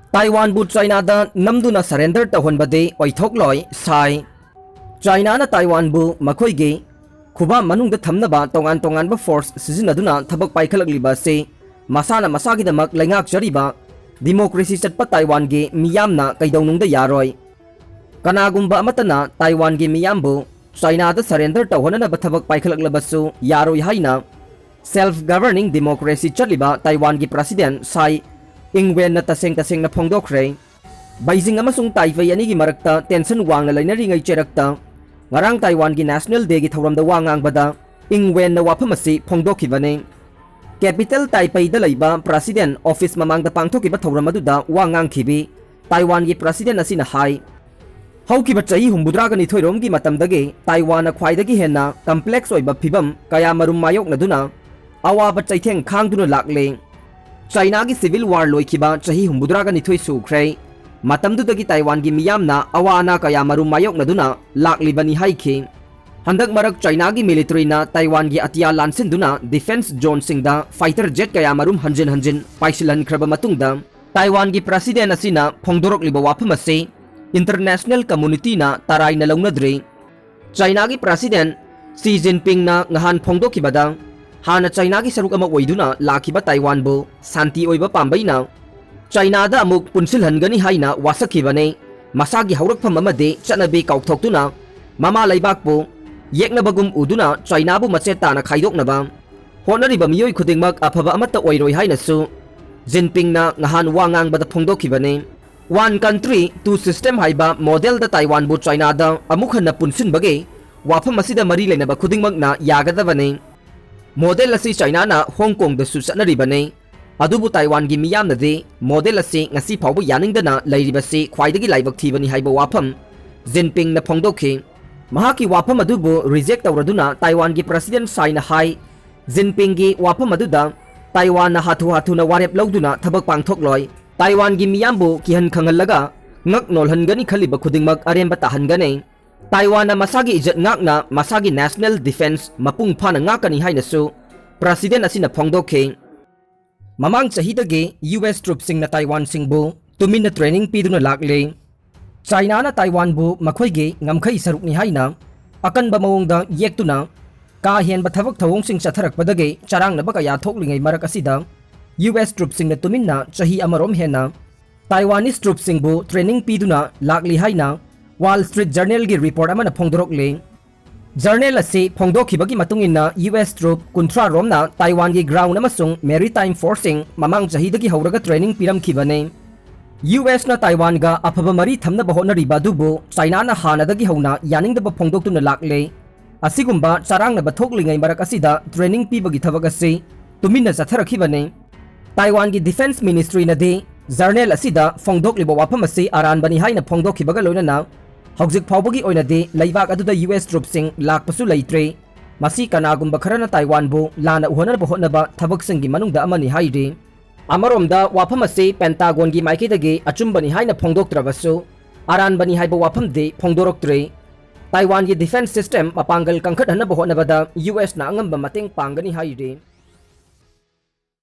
Taiwan bu China da Namduna surrender Touhanbadi Oithokloi sai. China na Taiwan bu makhoi gi khuba manung da thamnaba tongan ba force sizinaduna thabak paikhalakliba se masana masagi damak laingak chariba democracy chatpa Taiwan gi miyamna kaidawnung da yaroi. Kanagumba amatana Taiwan gi miyambu China da surrender tawhanana ba thabak paikhalaklebasu yaroi haina self-governing democracy chatliba Taiwan gi president sai ingwen na taseng na phongdokre. Beijing amasung Taipei ani gi marakta tension wangna lainari ngai cherakta ngarang Taiwan gi national day gi thoramda wangang bada ingwen na wafam asi phongdokhibane. Capital Taipei da leiba president office mamangda pangthokiba thoram aduda wangang khibi Taiwan gi president asina hai haukiba chai humbudra gani thoirom gi matamdage Taiwan na khwaidagi henna complex oiba phibam kaya marum mayok naduna awaba chaitheng khangduna lakle. China gi civil war loikiba chahi humbudra gani thoi sukhrei matamdudagi Taiwan gi miyamna awana kaya marum mayok naduna laklibani haikhi. Handak marak China gi military na Taiwan gi atia lansinduna defense zone singda fighter jet kaya marum hanjin paisilhan khraba matungda Taiwan gi president asina phongdorok liba wafam ase international community na tarai na launadre. China gi president Xi Jinping na ngahan phongdokibada hana China gi saruk ama oiduna lakiba Taiwan bu santi oiba pambaina China da amuk punsilhangani haina wasakhibane masagi haurakpham amade chanabe kaukthokuna mama laibak bu yeknabagum uduna China bu macheta na khaidoknaba honariba miyoi khudingmak aphaba amata oiroi haina su Jinping na ngahan wangang bada phongdokhibane. One country two system haiba model da Taiwan bu China da amukhanna punsinbage wafam asida mari leinaba khudingmak na yagadabane. Model asi China na Hong Kong da su sanaribane adubu Taiwan gi miyamna de model asi ngasi phawbu yaningdana leiribasi khwaidagi laibak thibani haiba wafam Jinping na phongdokhi. Mahaki wafam adubu reject tawraduna Taiwan gi president saina hai Jinping gi wafam aduda Taiwan na hatu na warep lawduna thabak pangthokloi Taiwan gi miyambu kihan khangallaga ngak nolhangani khaliba khudingmak aremba tahangane. Taiwan na masagi ijat ngakna masagi national defense mapung phana ngakani hainasu president asina phongdokhe. Mamang chahidage US troops sing na Taiwan singbu tumin na training piduna lakle. China na Taiwan bu makhoige ngamkhai sarukni haina akan ba mawongda yektuna ka hen ba thabak thawong sing chatharak padage charang na ba kaya thoklingai marak asida US troops sing na tumin na chahi amarom hena Taiwanese troops singbu training piduna lakli haina Wall Street Journal gi report amana phongdorokle. Journal ase phongdokhibagi matungina US troop kunthra romna Taiwan gi ground amasung maritime forcing mamang jahidagi hauraga training piramkhibane. US na Taiwan ga aphaba mari thamna bahonariba dubu China na hanadagi hauna yaningdaba phongdoktuna lakle. Asigumba charangna bathoklingai marak asida training pibagi thabak ase tuminna chatharakhibane. Taiwan gi defense ministry na de journal asida phongdokliba wafam ase aranbani haina phongdokhibaga loinana hauzik phawbagi oina de laibak aduda US troops sing lakpasu leitre masi kanagumba kharana Taiwan bu lana uhonarba hotnaba thabak singi manungda amani haide. Amaromda wafam ase Pentagon gi maikidagi achumbani haina phongdoktrabasu aranbani haiba wafam de phongdoroktre. Taiwan gi defense system mapangal kangkhat hanaba hotnabada US na angamba mateng pangani haide.